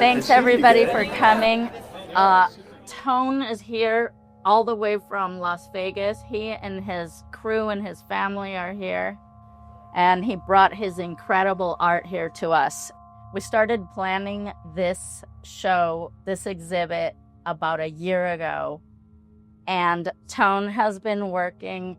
Thanks everybody for coming. Tone is here all the way from Las Vegas. He and his crew and his family are here, and he brought his incredible art here to us. We started planning this show, this exhibit, about a year ago, and Tone has been working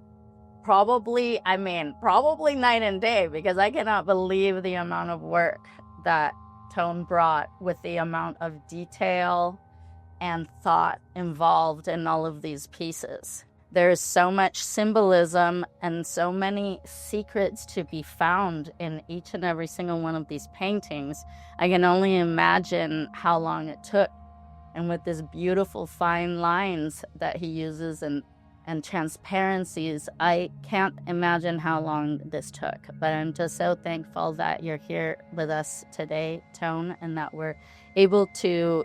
probably night and day, because I cannot believe the amount of work that Tone brought with the amount of detail and thought involved in all of these pieces. There is so much symbolism and so many secrets to be found in each and every single one of these paintings. I can only imagine how long it took. And with these beautiful fine lines that he uses and transparencies, I can't imagine how long this took. But I'm just so thankful that you're here with us today, Tone, and that we're able to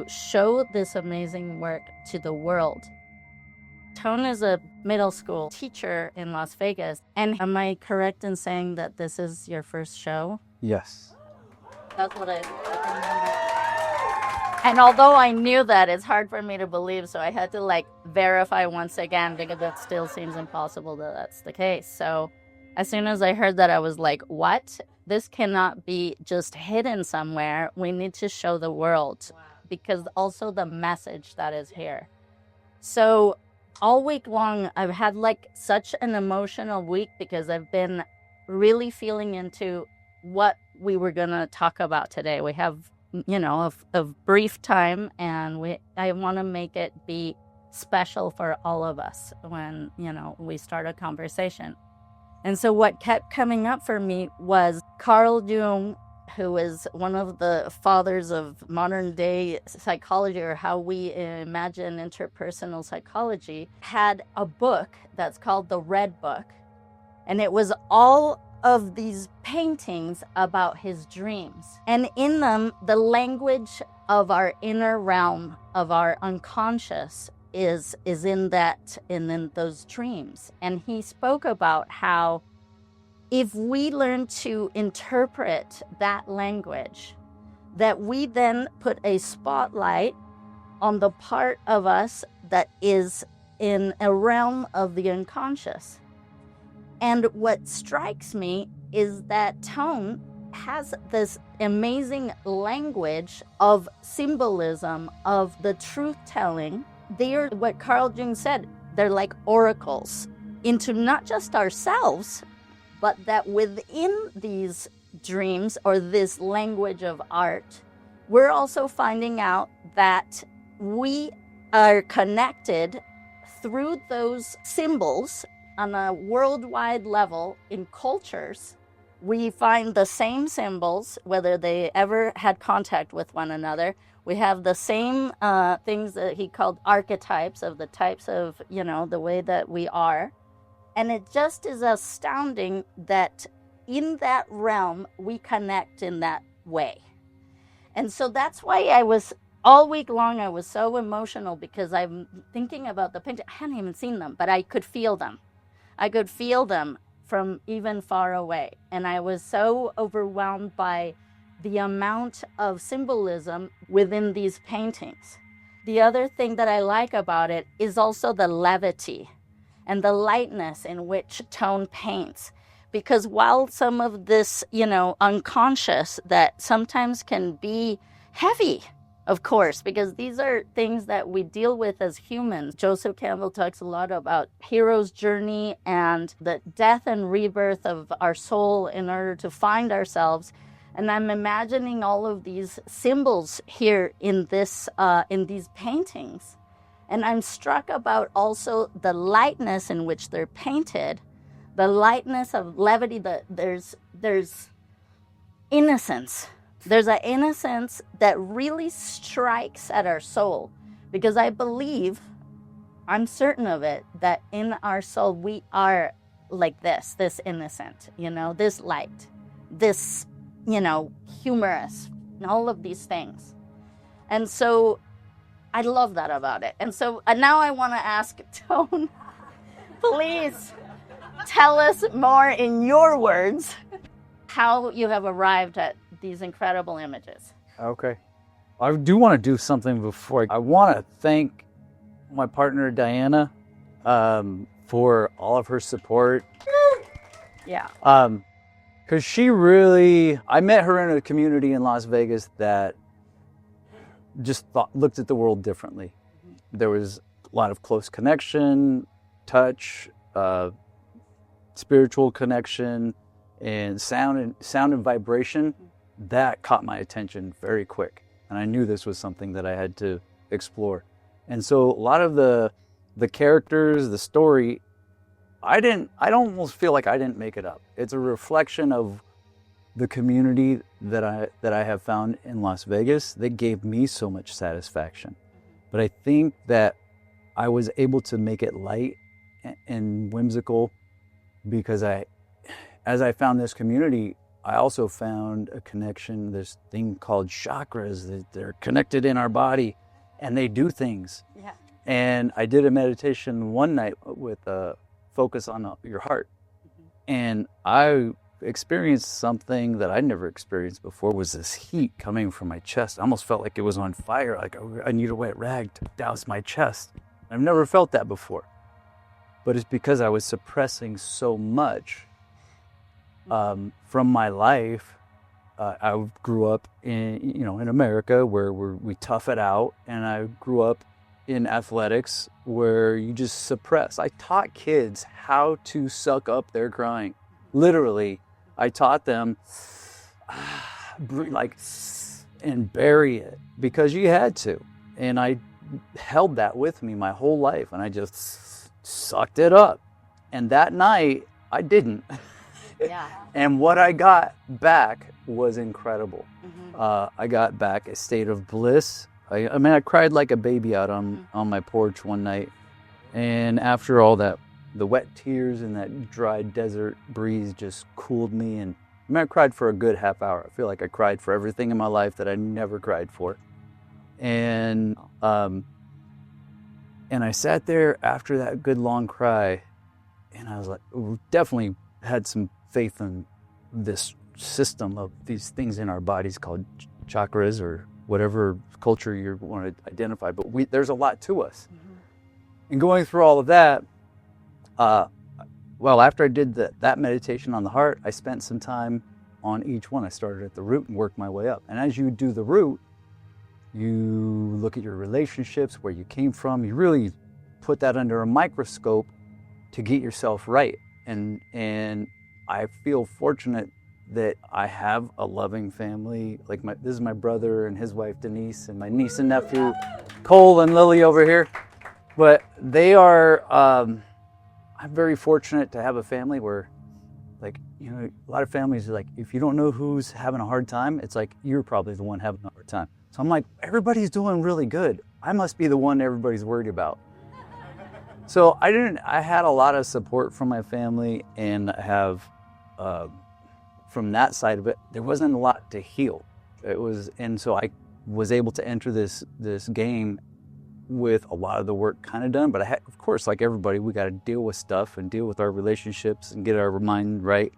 show this amazing work to the world. Tone is a middle school teacher in Las Vegas. And am I correct in saying that this is your first show? Yes. That's what I remember. And although I knew that, it's hard for me to believe, so I had to verify once again, because it still seems impossible that that's the case. So as soon as I heard that, I was like, what? This cannot be just hidden somewhere. We need to show the world, because also the message that is here. So all week long, I've had such an emotional week, because I've been really feeling into what we were going to talk about today. We have a brief time, and I want to make it be special for all of us when, we start a conversation. And so what kept coming up for me was Carl Jung, who is one of the fathers of modern day psychology, or how we imagine interpersonal psychology, had a book that's called The Red Book. And it was all of these paintings about his dreams. And in them, the language of our inner realm, of our unconscious, is in those dreams. And he spoke about how if we learn to interpret that language, that we then put a spotlight on the part of us that is in a realm of the unconscious. And what strikes me is that Tone has this amazing language of symbolism, of the truth-telling. They're, what Carl Jung said, they're like oracles into not just ourselves, but that within these dreams, or this language of art, we're also finding out that we are connected through those symbols on a worldwide level. In cultures, we find the same symbols, whether they ever had contact with one another. We have the same things that he called archetypes, of the types of, the way that we are. And it just is astounding that in that realm, we connect in that way. And so that's why all week long, I was so emotional, because I'm thinking about the painting. I hadn't even seen them, but I could feel them. I could feel them from even far away. And I was so overwhelmed by the amount of symbolism within these paintings. The other thing that I like about it is also the levity and the lightness in which Tone paints. Because while some of this, unconscious, that sometimes can be heavy, of course, because these are things that we deal with as humans. Joseph Campbell talks a lot about hero's journey and the death and rebirth of our soul in order to find ourselves. And I'm imagining all of these symbols here in these paintings. And I'm struck about also the lightness in which they're painted, the lightness of levity. There's innocence. There's an innocence that really strikes at our soul, because I believe, I'm certain of it, that in our soul we are like this innocent, this light, this, humorous, and all of these things. And so I love that about it. And so now I want to ask Tone, please tell us more in your words how you have arrived at these incredible images. Okay. I do want to do something before. I want to thank my partner, Diana, for all of her support. Yeah. Because she really, I met her in a community in Las Vegas that just looked at the world differently. There was a lot of close connection, touch, spiritual connection, and sound and vibration. That caught my attention very quick. And I knew this was something that I had to explore. And so a lot of the characters, the story, I almost feel like I didn't make it up. It's a reflection of the community that I have found in Las Vegas that gave me so much satisfaction. But I think that I was able to make it light and whimsical because as I found this community, I also found a connection, this thing called chakras, that they're connected in our body and they do things. Yeah. And I did a meditation one night with a focus on your heart. And I experienced something that I'd never experienced before, was this heat coming from my chest. I almost felt like it was on fire, like I need a wet rag to douse my chest. I've never felt that before. But it's because I was suppressing so much from my life. I grew up in America where we tough it out, and I grew up in athletics where you just suppress. I taught kids how to suck up their crying. Literally, I taught them and bury it because you had to. And I held that with me my whole life, and I just sucked it up. And that night, I didn't. Yeah. And what I got back was incredible. Mm-hmm. I got back a state of bliss. I cried like a baby out on my porch one night. And after all that, the wet tears and that dry desert breeze just cooled me. And I cried for a good half hour. I feel like I cried for everything in my life that I never cried for. And I sat there after that good long cry, and I was like, definitely had some faith in this system of these things in our bodies called chakras, or whatever culture you want to identify. But there's a lot to us. Mm-hmm. And going through all of that, after I did that meditation on the heart, I spent some time on each one. I started at the root and worked my way up. And as you do the root, you look at your relationships, where you came from. You really put that under a microscope to get yourself right. And I feel fortunate that I have a loving family. Like this is my brother and his wife Denise, and my niece and nephew Cole and Lily over here. But they are, I'm very fortunate to have a family where, a lot of families are like, if you don't know who's having a hard time, it's like you're probably the one having a hard time. So I'm like, everybody's doing really good. I must be the one everybody's worried about. So I had a lot of support from my family, and I have, from that side of it, there wasn't a lot to heal. And so I was able to enter this game with a lot of the work kind of done. But of course, like everybody, we got to deal with stuff and deal with our relationships and get our mind right.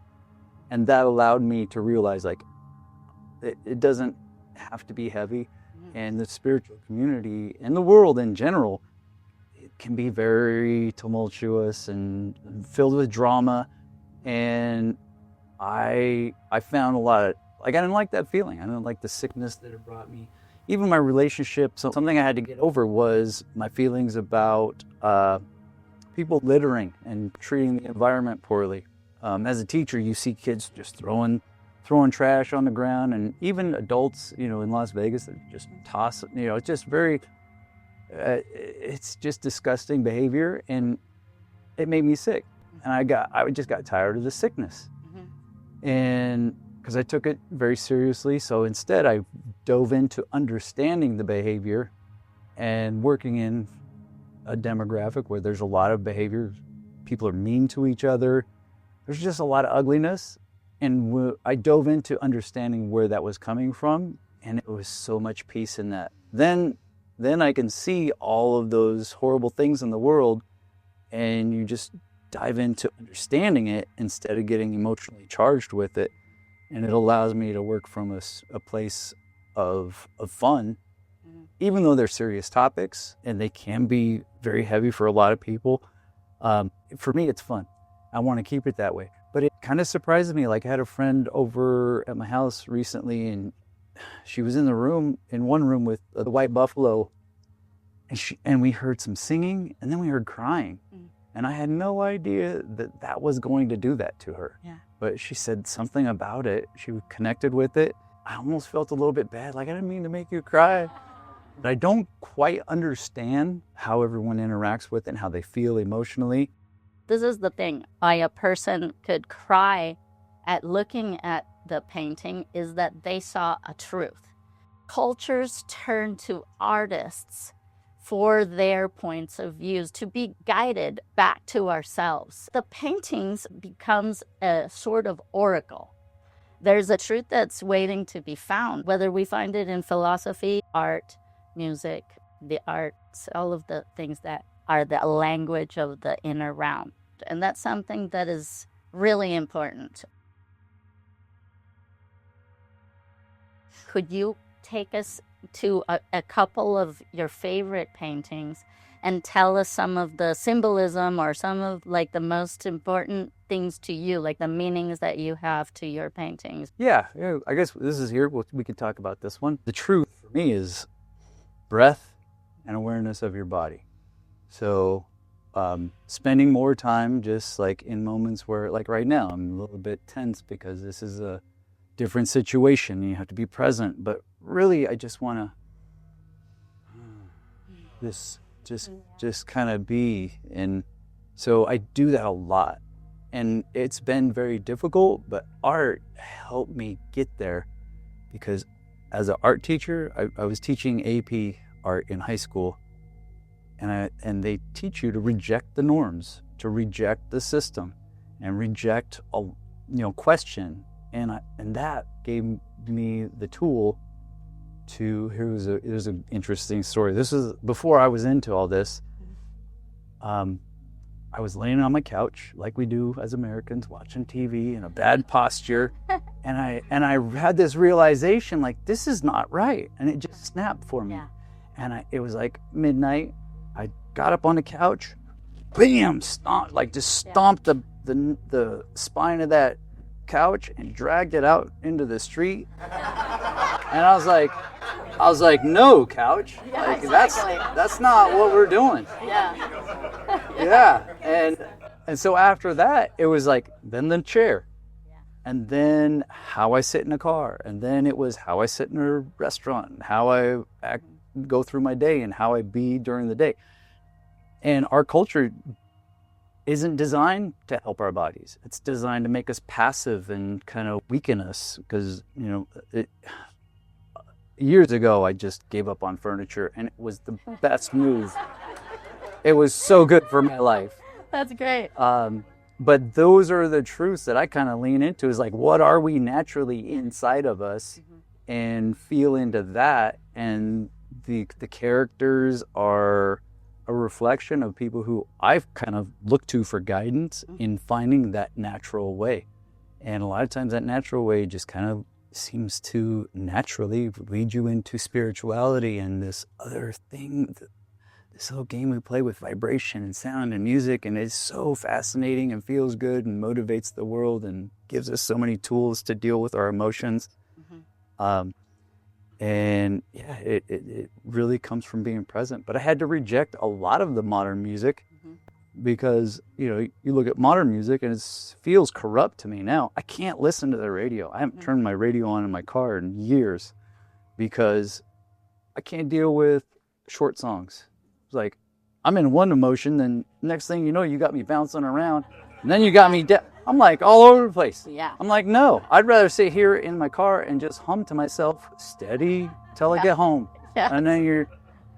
And that allowed me to realize, it doesn't have to be heavy. And the spiritual community and the world in general, it can be very tumultuous and filled with drama. And I found a lot of, I didn't like that feeling. I didn't like the sickness that it brought me. Even my relationship, so something I had to get over was my feelings about people littering and treating the environment poorly. As a teacher, you see kids just throwing trash on the ground, and even adults, in Las Vegas, that just toss, it's just very, it's just disgusting behavior, and it made me sick. And I just got tired of the sickness. Mm-hmm. And because I took it very seriously. So instead I dove into understanding the behavior and working in a demographic where there's a lot of behavior. People are mean to each other. There's just a lot of ugliness. And I dove into understanding where that was coming from, and it was so much peace in that. Then I can see all of those horrible things in the world, and you just dive into understanding it instead of getting emotionally charged with it. And it allows me to work from a place of fun even though they're serious topics and they can be very heavy for a lot of people, for me, it's fun. I want to keep it that way. But it kind of surprises me. Like I had a friend over at my house recently, and she was in one room with the white buffalo, and we heard some singing, and then we heard crying. And I had no idea that was going to do that to her. Yeah. But she said something about it. She connected with it. I almost felt a little bit bad. Like, I didn't mean to make you cry. But I don't quite understand how everyone interacts with it and how they feel emotionally. This is the thing. Why a person could cry at looking at the painting is that they saw a truth. Cultures turn to artists for their points of views to be guided back to ourselves. The paintings becomes a sort of oracle. There's a truth that's waiting to be found, whether we find it in philosophy, art, music, the arts, all of the things that are the language of the inner realm. And that's something that is really important. Could you take us to a couple of your favorite paintings and tell us some of the symbolism or some of like the most important things to you, like the meanings that you have to your paintings? Yeah, I guess this is here. We can talk about this one. The truth for me is breath and awareness of your body. So spending more time just like in moments where, like right now, I'm a little bit tense because this is a different situation. You have to be present, but really I just want to just kind of be. And so I do that a lot, and it's been very difficult, but art helped me get there, because as an art teacher, I was teaching AP art in high school, and they teach you to reject the norms, to reject the system, and reject question. And that gave me the tool to. Here's an interesting story. This is before I was into all this. I was laying on my couch like we do as Americans, watching TV in a bad posture, and I had this realization, like, this is not right, and it just snapped for me. Yeah. And it was like midnight. I got up on the couch, bam, stomped the spine of that couch and dragged it out into the street. And I was like, no, couch. Yeah, like, exactly. that's not what we're doing. Yeah. Yeah. And so after that, it was like, then the chair. Yeah. And then how I sit in a car. And then it was how I sit in a restaurant, how I go through my day, and how I be during the day. And our culture isn't designed to help our bodies. It's designed to make us passive and kind of weaken us, because, years ago, I just gave up on furniture, and it was the best move. It was so good for my life. That's great. But those are the truths that I kind of lean into, is like, what are we naturally inside of us, and feel into that. And the characters are a reflection of people who I've kind of looked to for guidance in finding that natural way. And a lot of times that natural way just kind of seems to naturally lead you into spirituality and this other thing, this little game we play with vibration and sound and music, and it's so fascinating and feels good and motivates the world and gives us so many tools to deal with our emotions. And yeah, it really comes from being present. But I had to reject a lot of the modern music because, you look at modern music and it feels corrupt to me now. I can't listen to the radio. I haven't turned my radio on in my car in years because I can't deal with short songs. It's like, I'm in one emotion, then next thing you know, you got me bouncing around, and then you got me I'm like all over the place. Yeah. I'm like, no, I'd rather sit here in my car and just hum to myself steady till I get home. Yeah.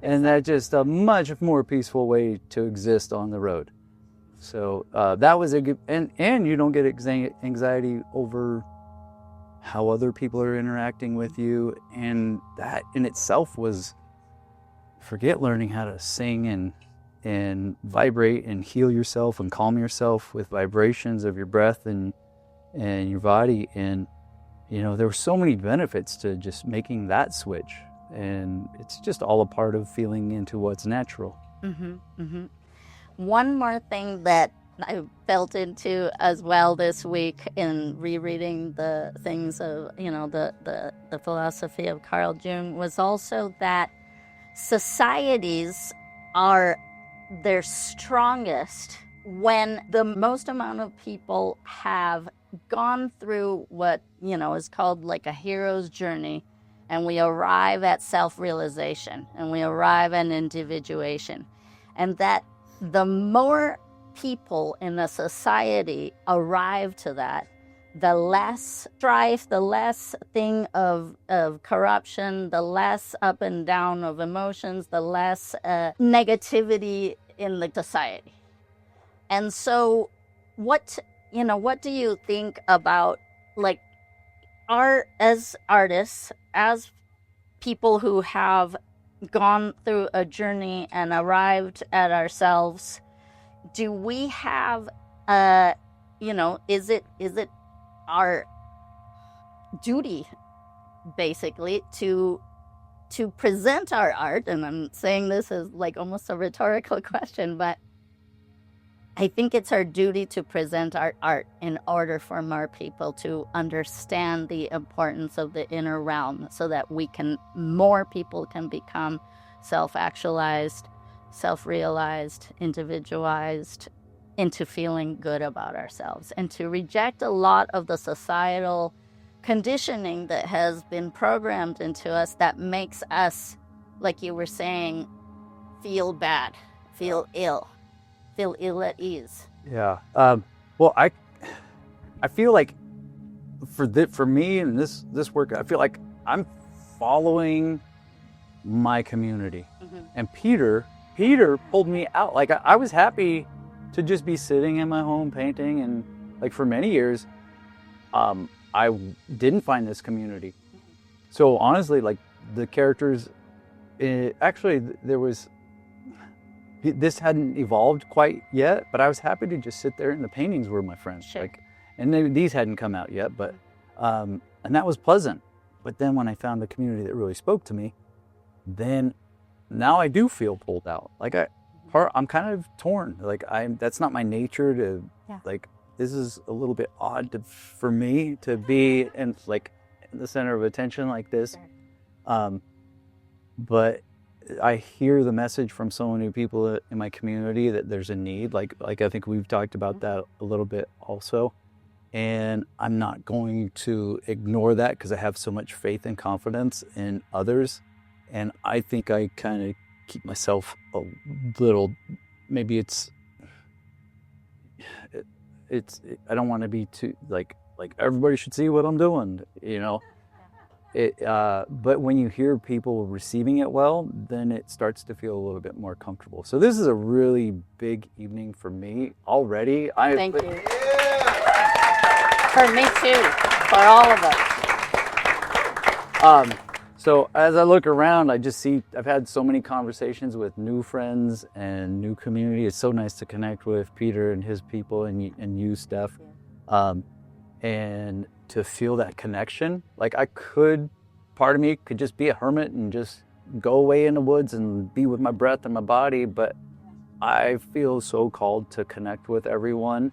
And that's just a much more peaceful way to exist on the road. So that was a good, and you don't get anxiety over how other people are interacting with you. And that in itself was, forget learning how to sing and vibrate and heal yourself and calm yourself with vibrations of your breath and your body. And, there were so many benefits to just making that switch. And it's just all a part of feeling into what's natural. One more thing that I felt into as well this week in rereading the things of, the philosophy of Carl Jung was also that societies are their strongest when the most amount of people have gone through what, is called like a hero's journey, and we arrive at self-realization and we arrive at individuation. And that the more people in a society arrive to that, the less strife, the less thing of corruption, the less up and down of emotions, the less negativity in the society. And so what do you think about, like, art as artists, as people who have gone through a journey and arrived at ourselves? Do we have, is it our duty, basically, to present our art? And I'm saying this as like almost a rhetorical question, but I think it's our duty to present our art in order for more people to understand the importance of the inner realm, so that more people can become self-actualized, self-realized, individualized, into feeling good about ourselves, and to reject a lot of the societal conditioning that has been programmed into us that makes us, like you were saying, feel bad, feel ill at ease. Yeah. Well, I feel like for me and this work, I feel like I'm following my community. And Peter pulled me out. Like I was happy to just be sitting in my home painting, and like for many years, I didn't find this community. So honestly, like the characters, actually this hadn't evolved quite yet, but I was happy to just sit there, and the paintings were my friends. Sure. And these hadn't come out yet, but and that was pleasant. But then when I found the community that really spoke to me, then now I do feel pulled out. Like I'm kind of torn. Like that's not my nature to like. This is a little bit odd for me to be in the center of attention like this. Sure. But I hear the message from so many people in my community that there's a need. Like I think we've talked about that a little bit also. And I'm not going to ignore that because I have so much faith and confidence in others. And I think I kind of keep myself a little, maybe it's I don't want to be too like everybody should see what I'm doing, but when you hear people receiving it well, then it starts to feel a little bit more comfortable. So this is a really big evening for me already. Thank you. For me too, for all of us. So as I look around, I just see I've had so many conversations with new friends and new community. It's so nice to connect with Peter and his people and you, Steph. And to feel that connection. Like part of me could just be a hermit and just go away in the woods and be with my breath and my body, but I feel so called to connect with everyone.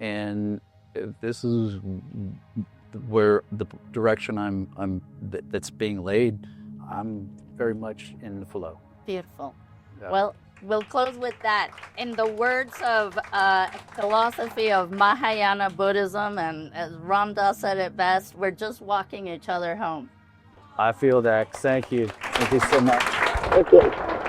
And if this is where the direction that's being laid, I'm very much in the flow. Beautiful. Yeah. Well, we'll close with that. In the words of philosophy of Mahayana Buddhism, and as Ram Dass said it best, we're just walking each other home. I feel that. Thank you. Thank you so much. Okay.